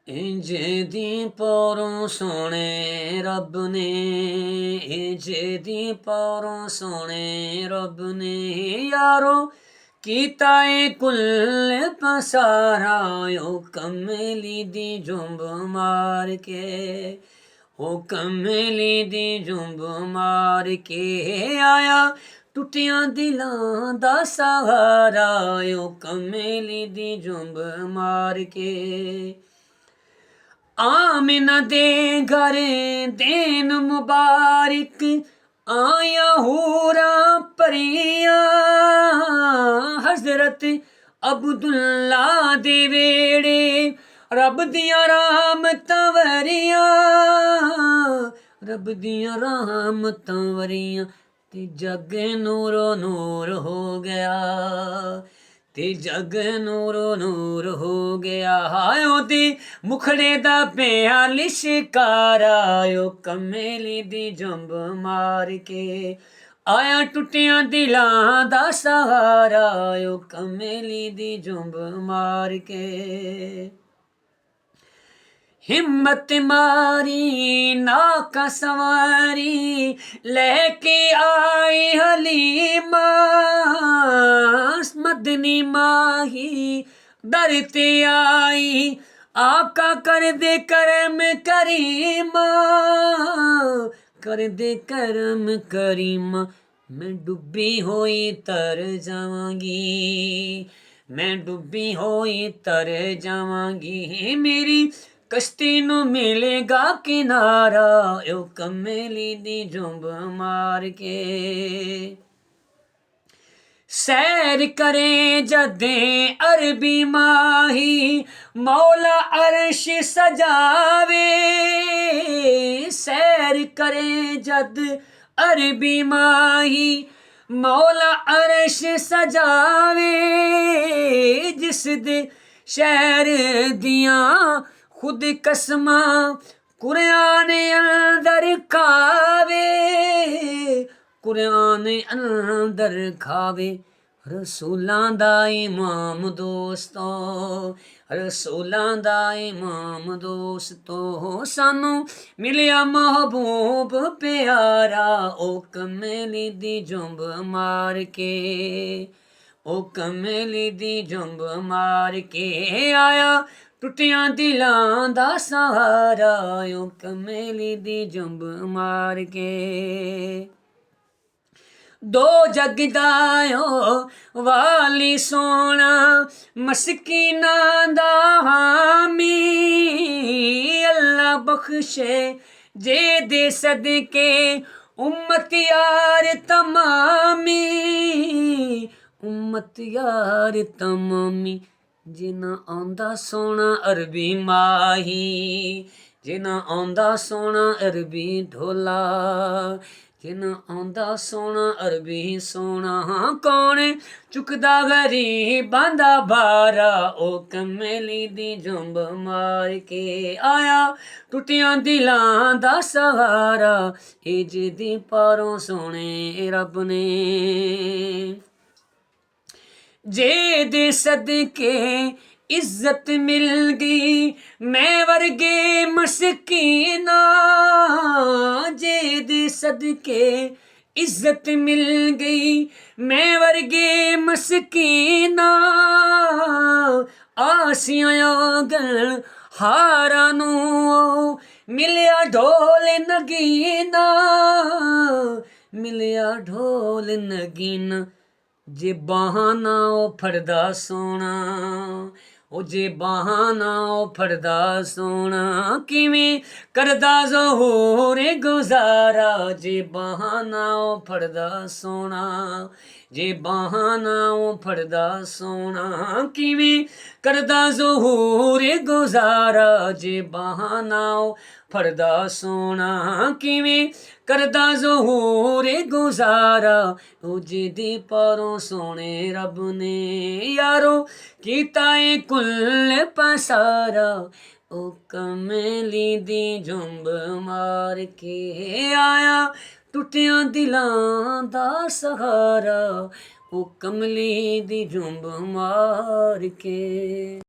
इंज दी पौरों सोने रब ने, इंज दी पौरों सोने रब ने यारो कीता ए कुल पसारा ओ कमली दी जुंब मार के, ओ कमली दी जुंब मार के आया टुटियां दिलां दा सहारा ओ कमली दी जुंब मार के। आमिना दे घर देन मुबारक आया हूरा परियां, हजरत अब्दुल्ला दे वेड़े रब दियां रहमतां वरियां, रब दियां रहमतां वरियां ते जग नूरो नूर हो गया, ते जग नूरो नूर हो गया। हाय ओदे मुखड़े दा पिया लिशकारा ओ कमली दी जुंब मार के आया टुटियां दिलां दा सहारा ओ कमली दी जुंब मार के। हिम्मत मारी नाका सवारी लेके आई हलीमा, मदनी माही दर ते आई आका कर दे करम करीमा, कर दे करम करीमा। मैं डुबी हुई तर जावांगी, मैं डुबी हुई तर जावांगी, मेरी कश्ती नू मिलेगा किनारा ओ कमली दी जुंब मार के। सैर करे जदे अरबी माही मौला अर्श सजावे, सैर करे जद अरबी माही मौला अर्श सजावे, जिस दे शहर दियां खुद कसमा कुरान अंदर खावे, कुरान अंदर खावे। रसूलां दा इमाम दोस्तो, रसूलां दा इमाम दोस्तो सानू मिलिया महबूब प्यारा ओ कमली दी जुंब मार के, ओ कमली दी जुंब मार के आया टुटियां दिलां दा सहारा ओ कमली दी जुंब मार के। दो जगदायो वाली सोना मस्कीना दा हामी, अल्लाह बख्शे जे दे सदके उम्मत यार तमामी, उम्मत यार तमामी। जिना आंदा सोना अरबी माही, जिना आंदा सोना अरबी ढोला, जिना आंदा सोना अरबी सोना कौन चुकदा गरीबां दा भारा ओ कमली दी जुंब मार के आया टुटियां दिलां दा सहारा इंज दी पारों सोने रब ने। जे दे सदके इज्जत मिल गई मैं वर्गे मस्कीना, जे दे सदके इज्जत मिल गई मैं वर्गे मस्कीना, आसियां गल हारा नू मिलिया ढोल नगीना, मिलिया ढोल नगीना। जे बहाना ओ फड़दा सोना, ओ जे बहाना ओ फड़दा सोना किवें करदा ज़हूर गुज़ारा, जे बहाना ओ फड़दा सोना, जे बहाना ओ फड़दा सोना किवें करदा ज़हूर गुज़ारा, जे बहाना ओ फड़दा सोना किवें करदा ज़हूर गुज़ारा ओ जिदी पारों सोने रब ने यारो कीता ए कुल पसारा ओ कमली दी जुंब मार के आया टुटियां दिलां दा सहारा ओ कमली दी जुंब मार के।